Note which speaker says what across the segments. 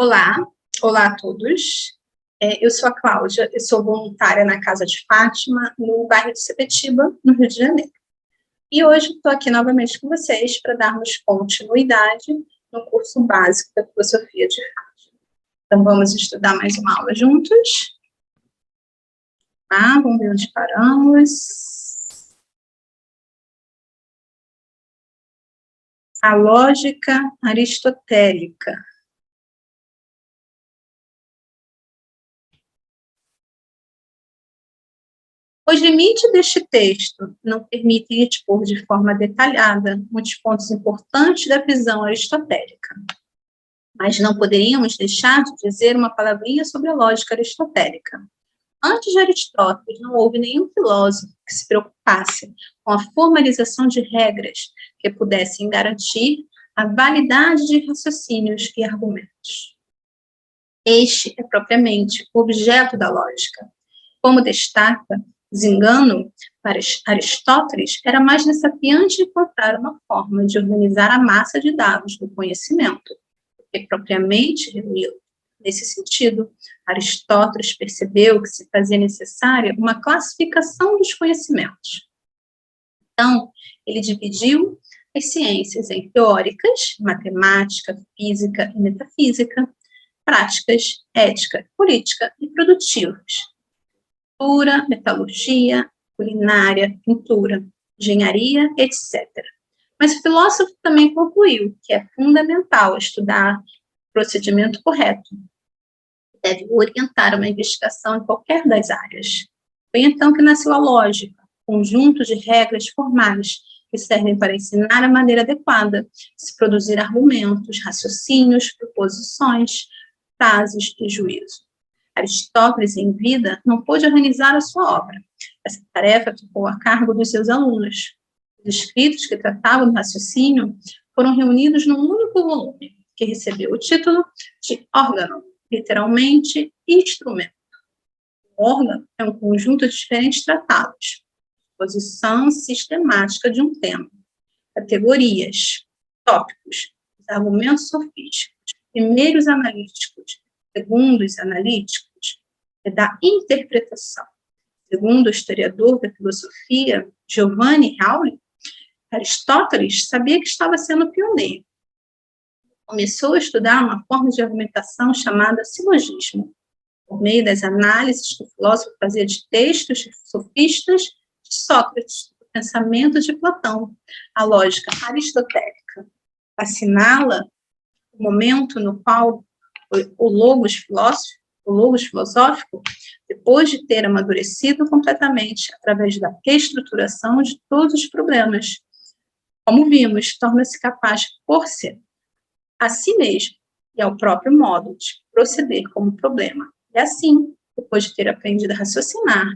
Speaker 1: Olá, olá a todos. Eu sou a Cláudia, eu sou voluntária na Casa de Fátima, no bairro de Sepetiba, no Rio de Janeiro. E hoje estou aqui novamente com vocês para darmos continuidade no curso básico da Filosofia de Fátima. Então, vamos estudar mais uma aula juntos. Vamos ver onde paramos. A lógica aristotélica. Os limites deste texto não permitem expor de forma detalhada muitos pontos importantes da visão aristotélica, mas não poderíamos deixar de dizer uma palavrinha sobre a lógica aristotélica. Antes de Aristóteles, não houve nenhum filósofo que se preocupasse com a formalização de regras que pudessem garantir a validade de raciocínios e argumentos. Este é propriamente o objeto da lógica. Como destaca Zingano, para Aristóteles, era mais desafiante encontrar uma forma de organizar a massa de dados do conhecimento, do que propriamente reuni-lo. Nesse sentido, Aristóteles percebeu que se fazia necessária uma classificação dos conhecimentos. Então, ele dividiu as ciências em teóricas, matemática, física e metafísica, práticas, ética, política e produtivas. Metalurgia, culinária, pintura, engenharia, etc. Mas o filósofo também concluiu que é fundamental estudar o procedimento correto, que deve orientar uma investigação em qualquer das áreas. Foi então que nasceu a lógica, conjunto de regras formais que servem para ensinar a maneira adequada de se produzir argumentos, raciocínios, proposições, frases e juízo. Aristóteles, em vida, não pôde organizar a sua obra. Essa tarefa ficou a cargo dos seus alunos. Os escritos que tratavam do raciocínio foram reunidos num único volume, que recebeu o título de órgão, literalmente instrumento. O órgão é um conjunto de diferentes tratados, exposição sistemática de um tema, categorias, tópicos, os argumentos sofísticos, primeiros analíticos, segundos analíticos, é da interpretação. Segundo o historiador da filosofia, Giovanni Rowley, Aristóteles sabia que estava sendo pioneiro. Começou a estudar uma forma de argumentação chamada silogismo, por meio das análises que o filósofo fazia de textos sofistas de Sócrates, do pensamento de Platão, a lógica aristotélica. Assinala o momento no qual o logos filosófico, depois de ter amadurecido completamente através da reestruturação de todos os problemas, como vimos, torna-se capaz por si, a si mesmo e ao próprio modo de proceder como problema. E assim, depois de ter aprendido a raciocinar,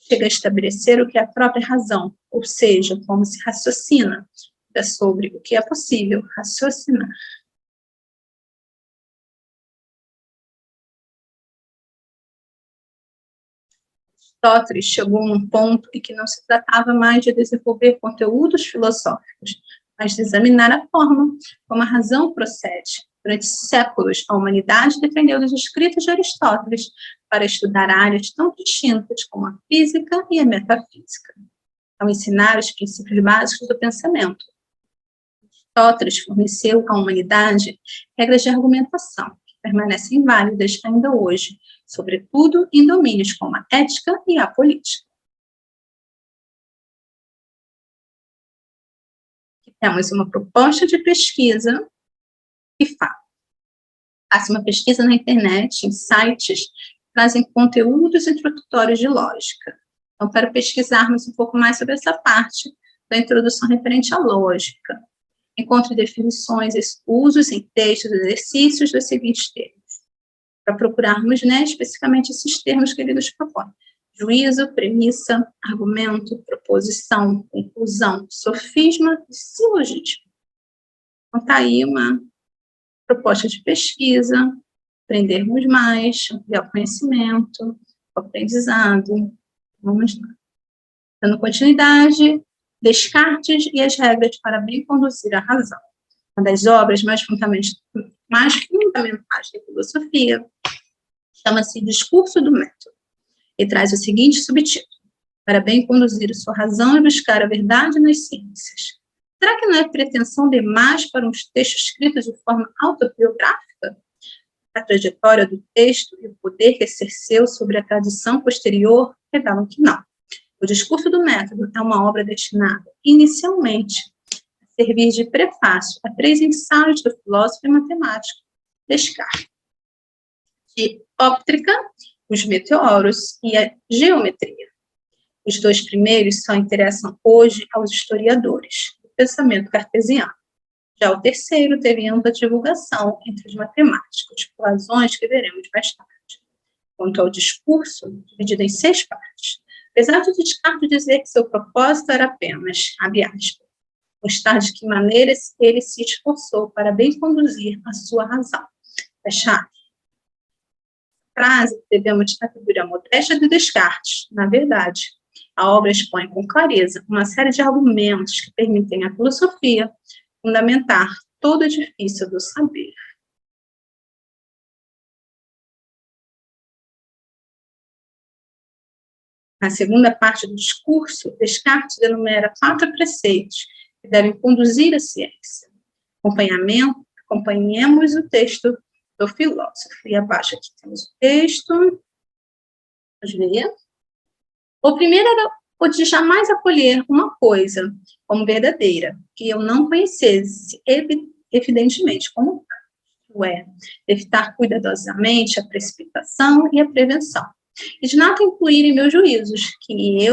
Speaker 1: chega a estabelecer o que é a própria razão, ou seja, como se raciocina, é sobre o que é possível raciocinar. Aristóteles chegou a um ponto em que não se tratava mais de desenvolver conteúdos filosóficos, mas de examinar a forma como a razão procede. Durante séculos, a humanidade dependeu dos escritos de Aristóteles para estudar áreas tão distintas como a física e a metafísica, ao ensinar os princípios básicos do pensamento. Aristóteles forneceu à humanidade regras de argumentação que permanecem válidas ainda hoje, sobretudo em domínios como a ética e a política. Aqui temos uma proposta de pesquisa que faça uma pesquisa na internet, em sites que trazem conteúdos introdutórios de lógica. Então, para pesquisarmos um pouco mais sobre essa parte da introdução referente à lógica, encontre definições e usos em textos e exercícios dos seguintes termos. Para procurarmos, especificamente esses termos que ele nos propõe. Juízo, premissa, argumento, proposição, conclusão, sofisma e silogismo. Então, está aí uma proposta de pesquisa, aprendermos mais, ampliar o conhecimento, o aprendizado. Vamos lá. Dando continuidade, Descartes e as regras para bem conduzir a razão. Uma das obras mais fundamentais da filosofia, chama-se Discurso do Método, e traz o seguinte subtítulo: para bem conduzir a sua razão e buscar a verdade nas ciências. Será que não é pretensão demais para um texto escrito de forma autobiográfica? A trajetória do texto e o poder que exerceu sobre a tradição posterior revelam que não. O Discurso do Método é uma obra destinada, inicialmente, a servir de prefácio a 3 ensaios do filósofo e matemático Descartes: de óptica, os meteoros e a geometria. Os 2 primeiros só interessam hoje aos historiadores do pensamento cartesiano. Já o terceiro teve ampla divulgação entre os matemáticos, por razões que veremos mais tarde. Quanto ao discurso, dividido em 6 partes, apesar de Descartes dizer que seu propósito era apenas, abre aspas, mostrar de que maneira ele se esforçou para bem conduzir a sua razão. Fecha aspas. Frase devemos atribuir à modéstia de Descartes. Na verdade, a obra expõe com clareza uma série de argumentos que permitem à filosofia fundamentar todo o edifício do saber. Na segunda parte do discurso, Descartes enumera 4 preceitos que devem conduzir a ciência. Acompanhemos o texto do filósofo. E abaixo aqui temos o texto. Vamos ver. O primeiro era o de jamais acolher uma coisa como verdadeira, que eu não conhecesse, evidentemente, como tal, é, evitar cuidadosamente a precipitação e a prevenção, e de nada incluir em meus juízos, que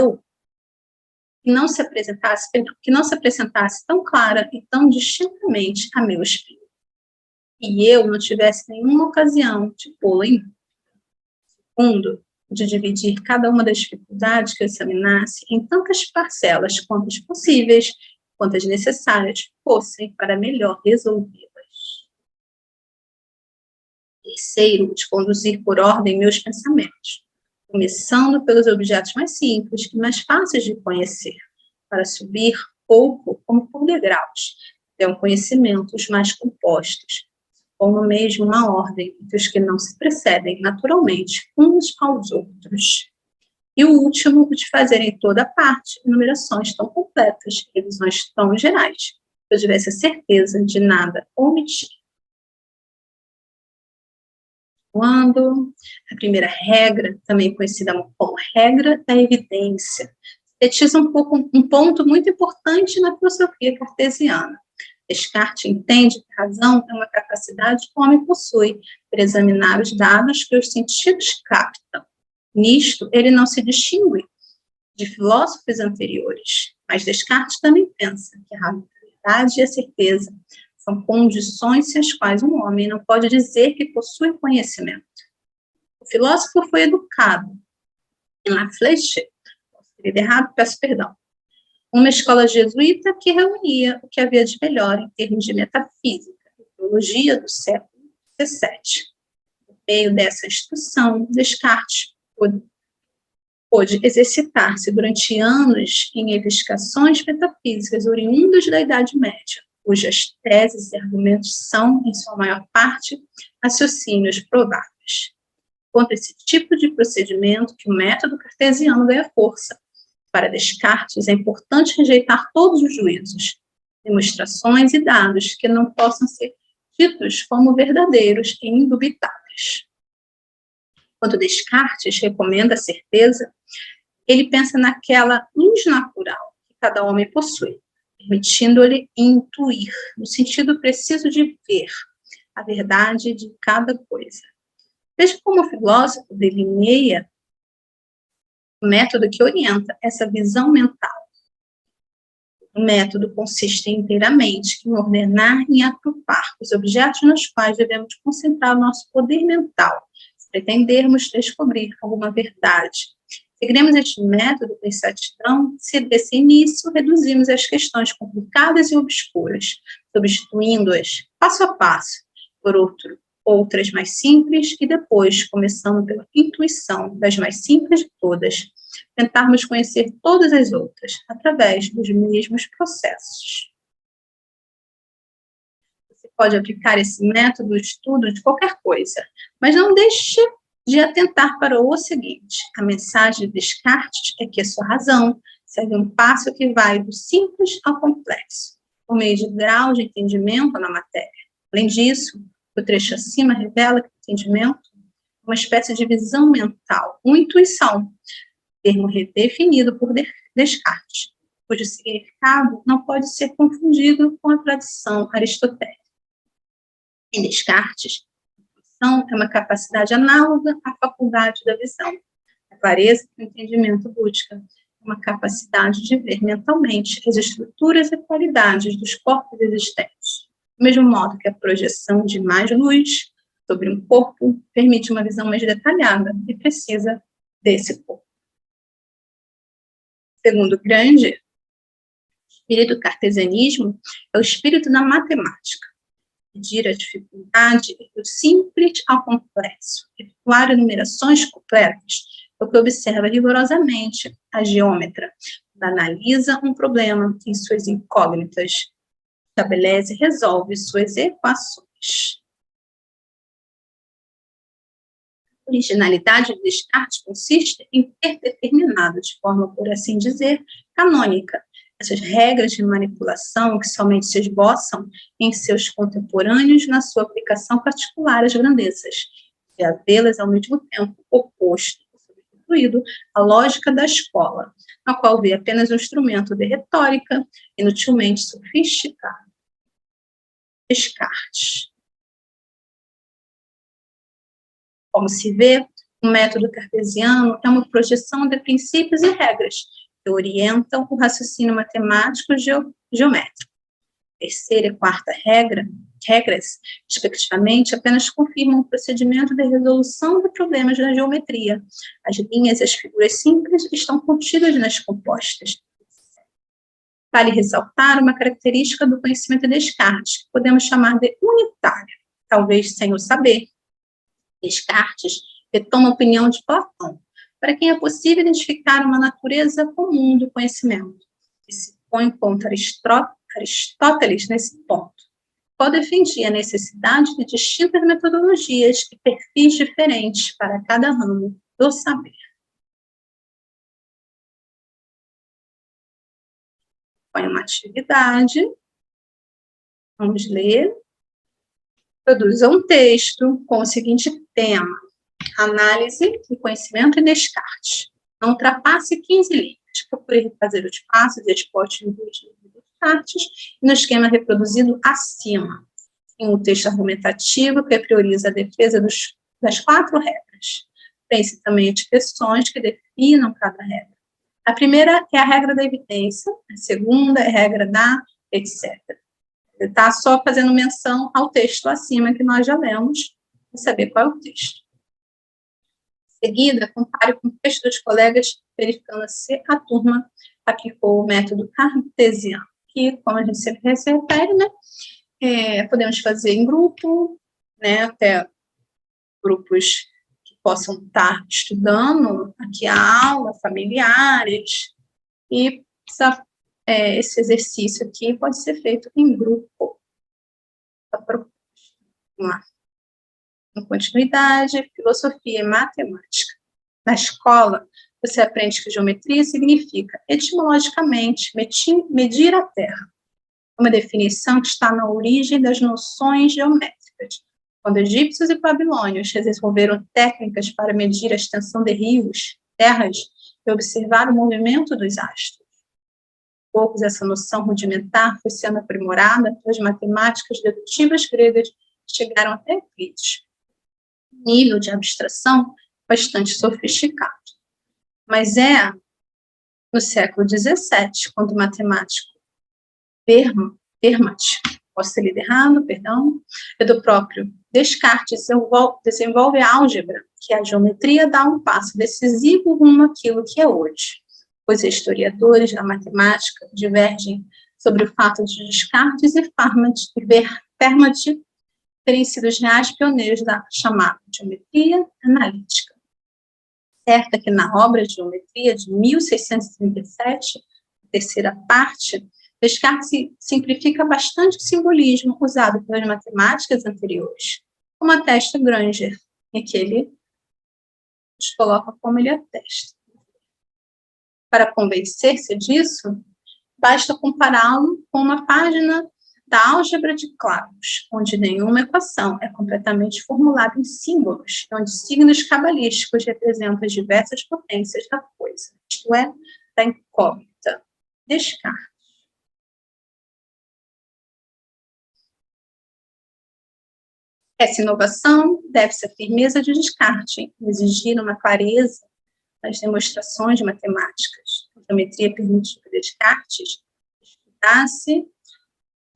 Speaker 1: não se apresentasse tão clara e tão distintamente a meu espírito, e eu não tivesse nenhuma ocasião de pô-lo em dúvida. Segundo, de dividir cada uma das dificuldades que eu examinasse em tantas parcelas quantas possíveis, quantas necessárias fossem para melhor resolvê-las. Terceiro, de conduzir por ordem meus pensamentos, começando pelos objetos mais simples e mais fáceis de conhecer, para subir pouco como por degraus, até um conhecimento os mais compostos, ou no mesmo uma ordem entre os que não se precedem naturalmente uns aos outros. E o último, o de fazer em toda parte enumerações tão completas, revisões tão gerais, que eu tivesse a certeza de nada omitir. Quando a primeira regra, também conhecida como regra da evidência, sintetiza um ponto muito importante na filosofia cartesiana. Descartes entende que a razão é uma capacidade que o homem possui para examinar os dados que os sentidos captam. Nisto, ele não se distingue de filósofos anteriores, mas Descartes também pensa que a verdade e a certeza são condições sem as quais um homem não pode dizer que possui conhecimento. O filósofo foi educado em La Fleche, errado, peço perdão, uma escola jesuíta que reunia o que havia de melhor em termos de metafísica e teologia do século XVII. No meio dessa instrução, Descartes pôde exercitar-se durante anos em investigações metafísicas oriundas da Idade Média, cujas teses e argumentos são, em sua maior parte, raciocínios prováveis. Contra esse tipo de procedimento que o método cartesiano ganha força. Para Descartes, é importante rejeitar todos os juízos, demonstrações e dados que não possam ser ditos como verdadeiros e indubitáveis. Quando Descartes recomenda a certeza, ele pensa naquela luz natural que cada homem possui, permitindo-lhe intuir, no sentido preciso de ver a verdade de cada coisa. Veja como o filósofo delineia o método que orienta essa visão mental. O método consiste inteiramente em ordenar e agrupar os objetos nos quais devemos concentrar o nosso poder mental, se pretendermos descobrir alguma verdade. Seguiremos este método com exatidão se desse início reduzimos as questões complicadas e obscuras, substituindo-as, passo a passo, por outras mais simples, e depois, começando pela intuição das mais simples de todas, tentarmos conhecer todas as outras, através dos mesmos processos. Você pode aplicar esse método de estudo de qualquer coisa, mas não deixe de atentar para o seguinte: a mensagem de Descartes é que a sua razão segue um passo que vai do simples ao complexo, por meio de graus de entendimento na matéria. Além disso, o trecho acima revela que o entendimento é uma espécie de visão mental, uma intuição, termo redefinido por Descartes, cujo significado não pode ser confundido com a tradição aristotélica. Em Descartes, a intuição é uma capacidade análoga à faculdade da visão. A clareza que o entendimento busca é uma capacidade de ver mentalmente as estruturas e qualidades dos corpos existentes, do mesmo modo que a projeção de mais luz sobre um corpo permite uma visão mais detalhada e precisa desse corpo. Segundo Grange, o espírito do cartesianismo é o espírito da matemática. Medir a dificuldade do simples ao complexo, efetuar enumerações completas, é o que observa rigorosamente a geômetra, quando analisa um problema em suas incógnitas, estabelece e resolve suas equações. A originalidade de Descartes consiste em ter determinado, de forma, por assim dizer, canônica, essas regras de manipulação que somente se esboçam em seus contemporâneos na sua aplicação particular às grandezas, e a vê-las ao mesmo tempo oposto, substituído à lógica da escola, na qual vê apenas um instrumento de retórica inutilmente sofisticado. Descartes. Como se vê, o método cartesiano é uma projeção de princípios e regras que orientam o raciocínio matemático geométrico. Terceira e quarta regras, respectivamente, apenas confirmam o procedimento de resolução de problemas da geometria. As linhas e as figuras simples estão contidas nas compostas. Vale ressaltar uma característica do conhecimento de Descartes, que podemos chamar de unitário, talvez sem o saber. Descartes retoma a opinião de Platão, para quem é possível identificar uma natureza comum do conhecimento, e se põe contra Aristóteles nesse ponto, qual defendia a necessidade de distintas metodologias e perfis diferentes para cada ramo do saber. Põe uma atividade, vamos ler. Produza um texto com o seguinte tema: análise e conhecimento em Descartes. Não ultrapasse 15 linhas. Procure refazer os passos expostos no livro de Descartes e no esquema reproduzido acima, em um texto argumentativo que prioriza a defesa das 4 regras. Pense também em expressões que definam cada regra. A primeira é a regra da evidência, a segunda é a regra da etc. Está só fazendo menção ao texto acima que nós já lemos, para saber qual é o texto. Em seguida, compare com o texto dos colegas, verificando se a turma aplicou o método cartesiano, que, como a gente sempre se refere, né, podemos fazer em grupo, né, até grupos que possam estar estudando aqui a aula, familiares, e esse exercício aqui pode ser feito em grupo. Vamos lá. Em continuidade, filosofia e matemática. Na escola, você aprende que geometria significa, etimologicamente, medir a terra. Uma definição que está na origem das noções geométricas. Quando egípcios e babilônios desenvolveram técnicas para medir a extensão de rios, terras e observar o movimento dos astros. Poucos, essa noção rudimentar foi sendo aprimorada pelas matemáticas dedutivas gregas que chegaram até Euclides. Nível de abstração bastante sofisticado. Mas é no século XVII, quando o matemático Fermat, posso ter lido errado, perdão, é do próprio Descartes, desenvolve a álgebra, que a geometria dá um passo decisivo rumo àquilo que é hoje. Os historiadores da matemática divergem sobre o fato de Descartes e Fermat terem sido os reais pioneiros da chamada geometria analítica. Certo é que na obra de geometria de 1637, a terceira parte, Descartes simplifica bastante o simbolismo usado pelas matemáticas anteriores, como atesta Granger, em que ele nos coloca como ele atesta. Para convencer-se disso, basta compará-lo com uma página da álgebra de clavos, onde nenhuma equação é completamente formulada em símbolos, onde signos cabalísticos representam as diversas potências da coisa, isto é, da incógnita. Descartes. Essa inovação deve-se à firmeza de Descartes, em exigir uma clareza nas demonstrações matemáticas. A geometria permitiu que Descartes estudasse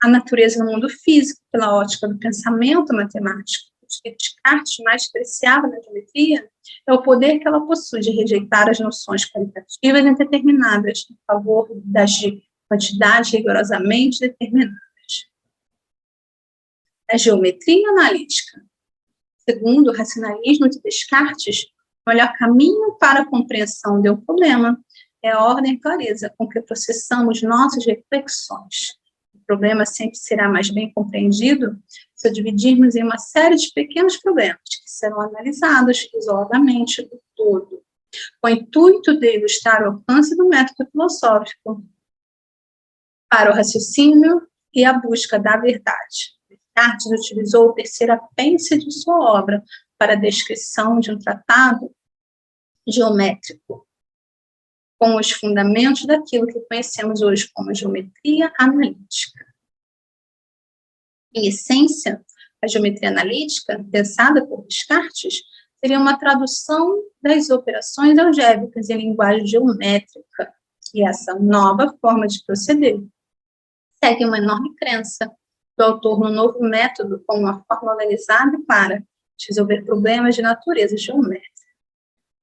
Speaker 1: a natureza do mundo físico pela ótica do pensamento matemático. O que Descartes mais apreciava na geometria é o poder que ela possui de rejeitar as noções qualitativas indeterminadas em favor das de quantidades rigorosamente determinadas. A geometria analítica. Segundo o racionalismo de Descartes, o melhor caminho para a compreensão de um problema é a ordem e clareza com que processamos nossas reflexões. O problema sempre será mais bem compreendido se o dividirmos em uma série de pequenos problemas que serão analisados isoladamente do todo, com o intuito de ilustrar o alcance do método filosófico para o raciocínio e a busca da verdade. Descartes utilizou o terceiro apêndice de sua obra para a descrição de um tratado geométrico, com os fundamentos daquilo que conhecemos hoje como geometria analítica. Em essência, a geometria analítica, pensada por Descartes, seria uma tradução das operações algébricas em linguagem geométrica, e essa nova forma de proceder segue uma enorme crença do autor no novo método como uma forma organizada e clara de resolver problemas de natureza geométrica.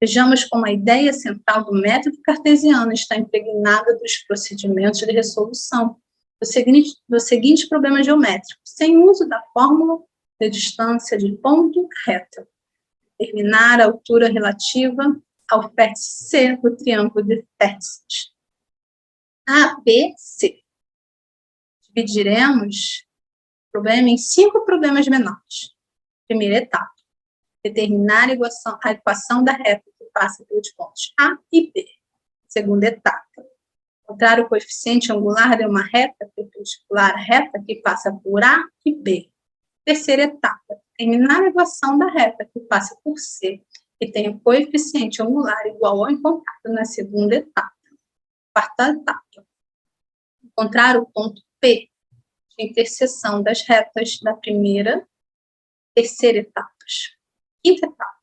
Speaker 1: Vejamos como a ideia central do método cartesiano está impregnada dos procedimentos de resolução do seguinte problema geométrico, sem uso da fórmula de distância de ponto reta. Determinar a altura relativa ao vértice C do triângulo de vértices ABC. Dividiremos o problema em 5 problemas menores. Primeira etapa, determinar a equação da reta que passa pelos pontos A e B. Segunda etapa, encontrar o coeficiente angular de uma reta perpendicular à reta que passa por A e B. Terceira etapa, determinar a equação da reta que passa por C, que tem o coeficiente angular igual ao encontrado na segunda etapa. Quarta etapa, encontrar o ponto P de interseção das retas da primeira e terceira etapas. Quinta etapa,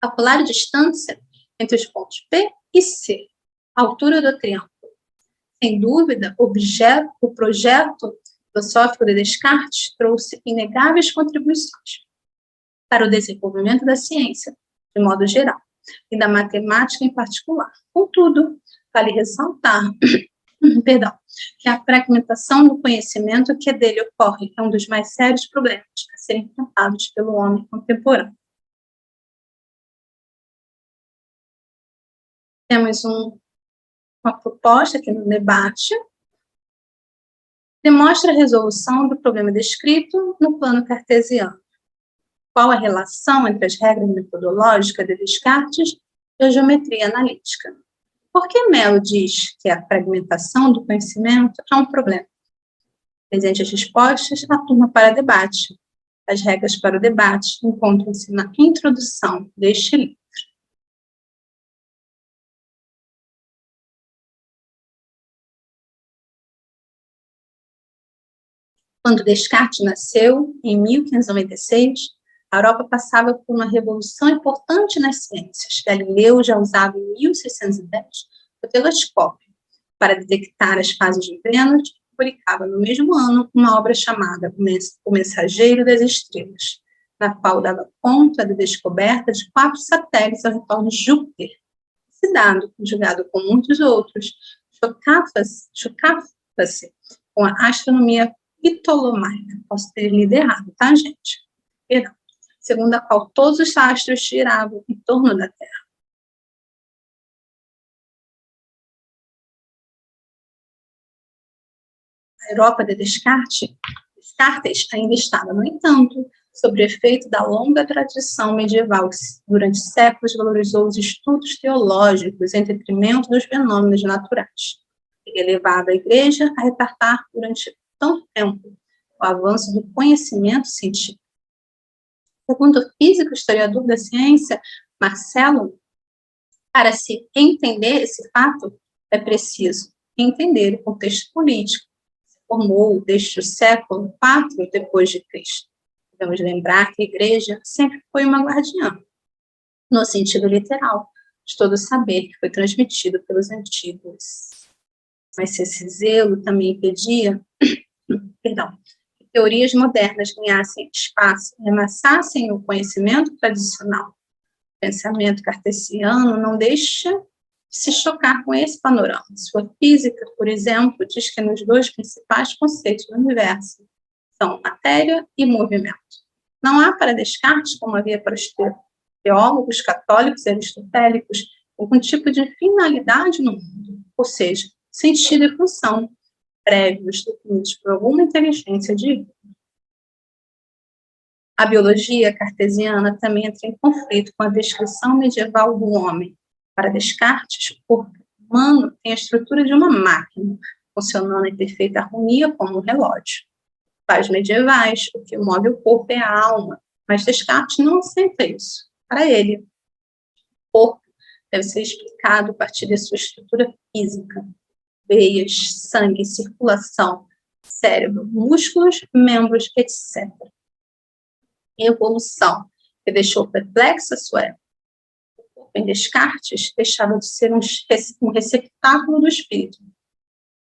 Speaker 1: calcular a distância entre os pontos P e C, a altura do triângulo. Sem dúvida, o projeto filosófico de Descartes trouxe inegáveis contribuições para o desenvolvimento da ciência, de modo geral, e da matemática em particular. Contudo, vale ressaltar que a fragmentação do conhecimento que dele ocorre é um dos mais sérios problemas a serem enfrentados pelo homem contemporâneo. Temos uma proposta aqui no debate, demonstra a resolução do problema descrito no plano cartesiano. Qual a relação entre as regras metodológicas de Descartes e a geometria analítica? Por que Mello diz que a fragmentação do conhecimento é um problema? Presente as respostas, a turma para debate. As regras para o debate encontram-se na introdução deste livro. Quando Descartes nasceu, em 1596, a Europa passava por uma revolução importante nas ciências. Galileu já usava em 1610 o telescópio para detectar as fases de Vênus e publicava no mesmo ano uma obra chamada O Mensageiro das Estrelas, na qual dava conta da descoberta de 4 satélites ao redor de Júpiter. Esse dado, conjugado com muitos outros, chocava-se com a astronomia ptolomaica. Posso ter lido errado, tá, gente? Perdão. Segundo a qual todos os astros giravam em torno da Terra. A Europa de Descartes ainda estava, no entanto, sob o efeito da longa tradição medieval, que durante séculos valorizou os estudos teológicos em detrimento dos fenômenos naturais, e levado a Igreja a retardar durante tanto tempo o avanço do conhecimento científico. Segundo o físico historiador da ciência, Marcelo, para se entender esse fato, é preciso entender o contexto político que se formou desde o século IV depois de Cristo. Devemos lembrar que a Igreja sempre foi uma guardiã, no sentido literal, de todo o saber que foi transmitido pelos antigos. Mas se esse zelo também impedia, que teorias modernas ganhassem espaço e amassassem o conhecimento tradicional, o pensamento cartesiano não deixa de se chocar com esse panorama. Sua física, por exemplo, diz que nos dois principais conceitos do universo são matéria e movimento. Não há para Descartes, como havia para os teólogos católicos e aristotélicos, algum tipo de finalidade no mundo, ou seja, sentido e função prévios definidos por alguma inteligência divina. A biologia cartesiana também entra em conflito com a descrição medieval do homem. Para Descartes, o corpo humano tem a estrutura de uma máquina, funcionando em perfeita harmonia como um relógio. Para os medievais, o que move o corpo é a alma, mas Descartes não aceita isso. Para ele, o corpo deve ser explicado a partir da sua estrutura física: veias, sangue, circulação, cérebro, músculos, membros, etc. Evolução, que deixou perplexa sua época. O corpo em Descartes deixava de ser um receptáculo do espírito,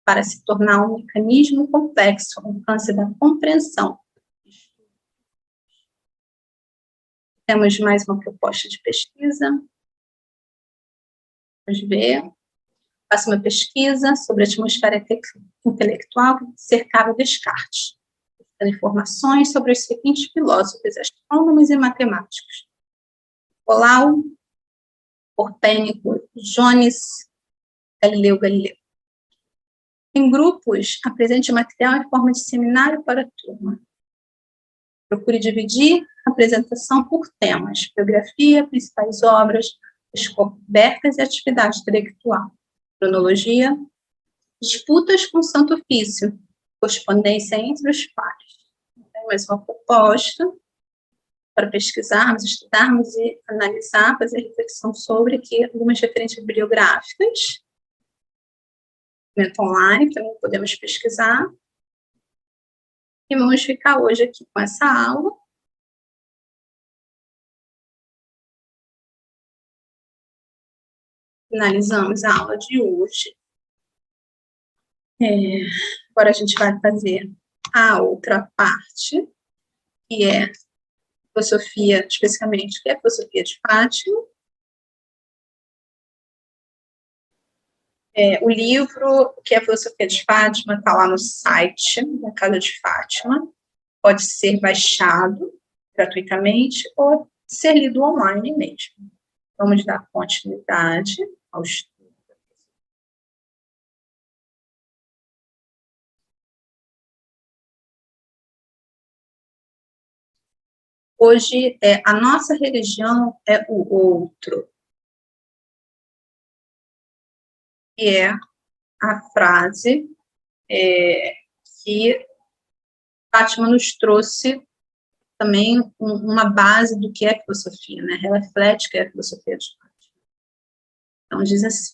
Speaker 1: para se tornar um mecanismo complexo ao alcance da compreensão. Temos mais uma proposta de pesquisa. Vamos ver. Faça uma pesquisa sobre a atmosfera intelectual que cercava Descartes, buscando informações sobre os seguintes filósofos, astrônomos e matemáticos: Nicolau, Copérnico, Jones, Galileu Galileu. Em grupos, apresente o material em forma de seminário para a turma. Procure dividir a apresentação por temas: biografia, principais obras, descobertas e atividade intelectual, cronologia, disputas com o Santo Ofício, correspondência entre os pares. Tem mais uma proposta para pesquisarmos, estudarmos e analisar, fazer reflexão sobre aqui algumas referências bibliográficas. Online, também podemos pesquisar. E vamos ficar hoje aqui com essa aula. Finalizamos a aula de hoje. Agora a gente vai fazer a outra parte, que é filosofia, especificamente, que é a filosofia de Fátima. O livro, que é a filosofia de Fátima, está lá no site da Casa de Fátima. Pode ser baixado gratuitamente ou ser lido online mesmo. Vamos dar continuidade ao estudo. Hoje, a nossa religião é o outro. Que é a frase que Fátima nos trouxe também uma base do que é filosofia, né? Reflete o que é a filosofia de Fátima. Então, diz assim: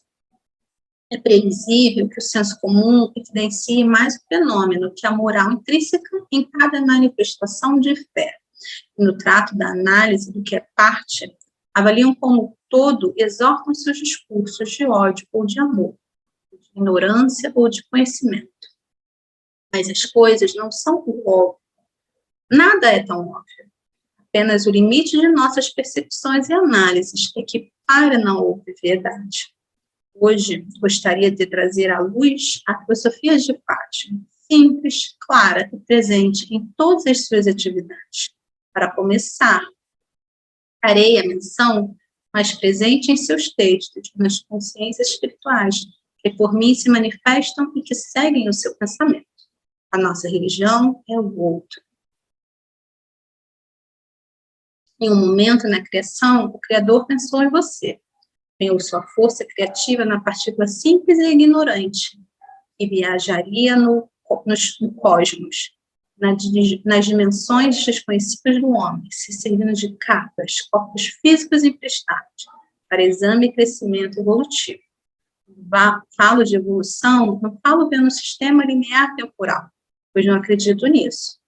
Speaker 1: é previsível que o senso comum evidencie mais o fenômeno que a moral intrínseca em cada manifestação de fé. No trato da análise do que é parte, avaliam como todo, exortam seus discursos de ódio ou de amor, de ignorância ou de conhecimento. Mas as coisas não são o óbvio. Nada é tão óbvio. Apenas o limite de nossas percepções e análises equipara na obviedade. Hoje, gostaria de trazer à luz a filosofia de Fátima, simples, clara e presente em todas as suas atividades. Para começar, farei a menção mais presente em seus textos, nas consciências espirituais, que por mim se manifestam e que seguem o seu pensamento. A nossa religião é o outro. Em um momento na criação, o Criador pensou em você. Empenhou sua força criativa na partícula simples e ignorante, que viajaria no cosmos, nas dimensões desconhecidas do homem, se servindo de capas, corpos físicos emprestados, para exame e crescimento evolutivo. Falo de evolução, não falo vendo um sistema linear temporal, pois não acredito nisso.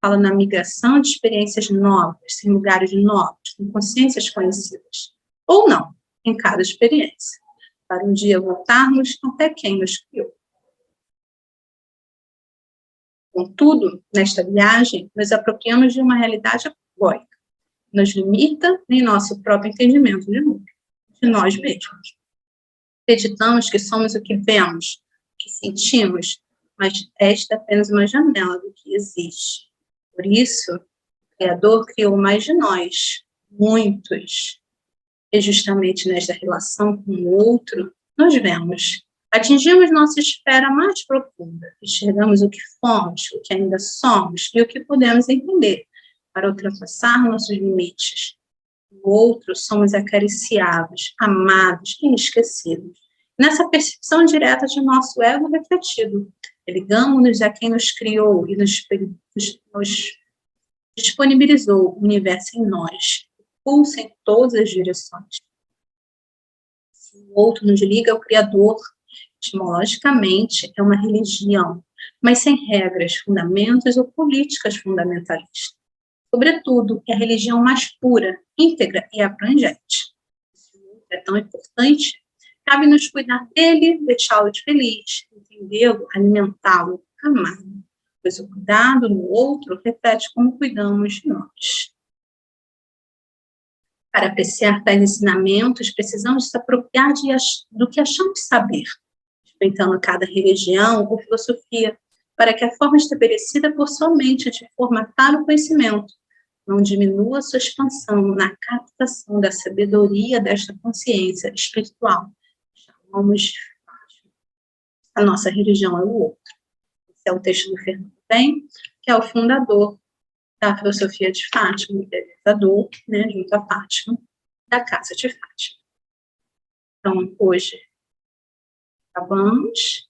Speaker 1: Falo na migração de experiências novas, em lugares novos, com consciências conhecidas. Ou não, em cada experiência, para um dia voltarmos até quem nos criou. Contudo, nesta viagem, nos apropriamos de uma realidade agórica, que nos limita em nosso próprio entendimento de mundo, de nós mesmos. Acreditamos que somos o que vemos, o que sentimos, mas esta é apenas uma janela do que existe. Por isso, o Criador criou mais de nós, muitos. E justamente nesta relação com o outro, nós vemos, atingimos nossa esfera mais profunda, enxergamos o que fomos, o que ainda somos e o que podemos entender, para ultrapassar nossos limites. No outro, somos acariciados, amados e esquecidos. Nessa percepção direta de nosso ego refletido, ligamos-nos a quem nos criou e nos disponibilizou o universo em nós, pulsa em todas as direções. Se o outro nos liga ao Criador, etimologicamente é uma religião, mas sem regras, fundamentos ou políticas fundamentalistas. Sobretudo, é a religião mais pura, íntegra e abrangente. Se o outro é tão importante, cabe-nos cuidar dele, deixá-lo feliz, entendê-lo, alimentá-lo, amá-lo, pois o cuidado no outro reflete como cuidamos de nós. Para apreciar tais ensinamentos, precisamos se apropriar do que achamos saber, respeitando cada religião ou filosofia, para que a forma estabelecida por sua mente de formatar o conhecimento não diminua sua expansão na captação da sabedoria desta consciência espiritual. Chamamos de Fátima. A nossa religião é o outro. Esse é o texto do Fernando Ben, que é o fundador da filosofia de Fátima, o idealizador, né, junto a Fátima, da Casa de Fátima. Então, hoje, acabamos.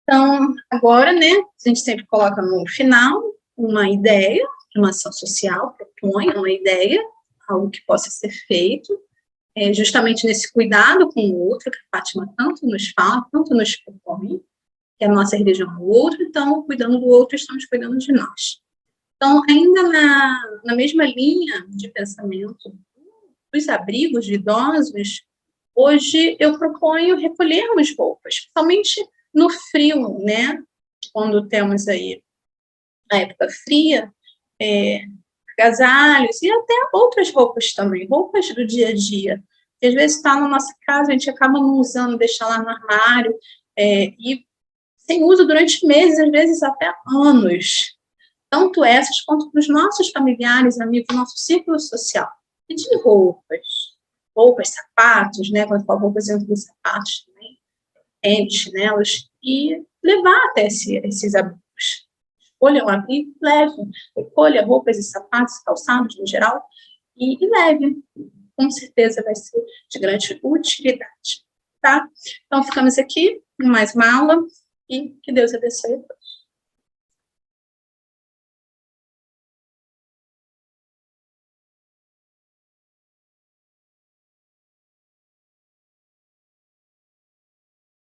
Speaker 1: Então, agora, né, a gente sempre coloca no final uma ideia de uma ação social, propõe uma ideia, algo que possa ser feito, justamente nesse cuidado com o outro, que a Fátima tanto nos fala, tanto nos propõe, que a nossa religião é o outro, então, cuidando do outro, estamos cuidando de nós. Então, ainda na mesma linha de pensamento dos abrigos de idosos, hoje eu proponho recolhermos roupas, principalmente no frio, né? Quando temos aí a época fria, agasalhos e até outras roupas também, roupas do dia a dia, que às vezes está na nossa casa, a gente acaba não usando, deixa lá no armário, e sem uso durante meses, às vezes até anos. Tanto essas quanto para os nossos familiares, amigos, nosso círculo social. E de roupas, sapatos, né? Quando eu falo roupas, eu incluo sapatos também, chinelos, e levar até esses abrigos. Escolha um abrigo, leve. Recolha roupas e sapatos, calçados no geral, e leve. Com certeza vai ser de grande utilidade. Tá? Então, ficamos aqui em mais uma aula, e que Deus abençoe a todos.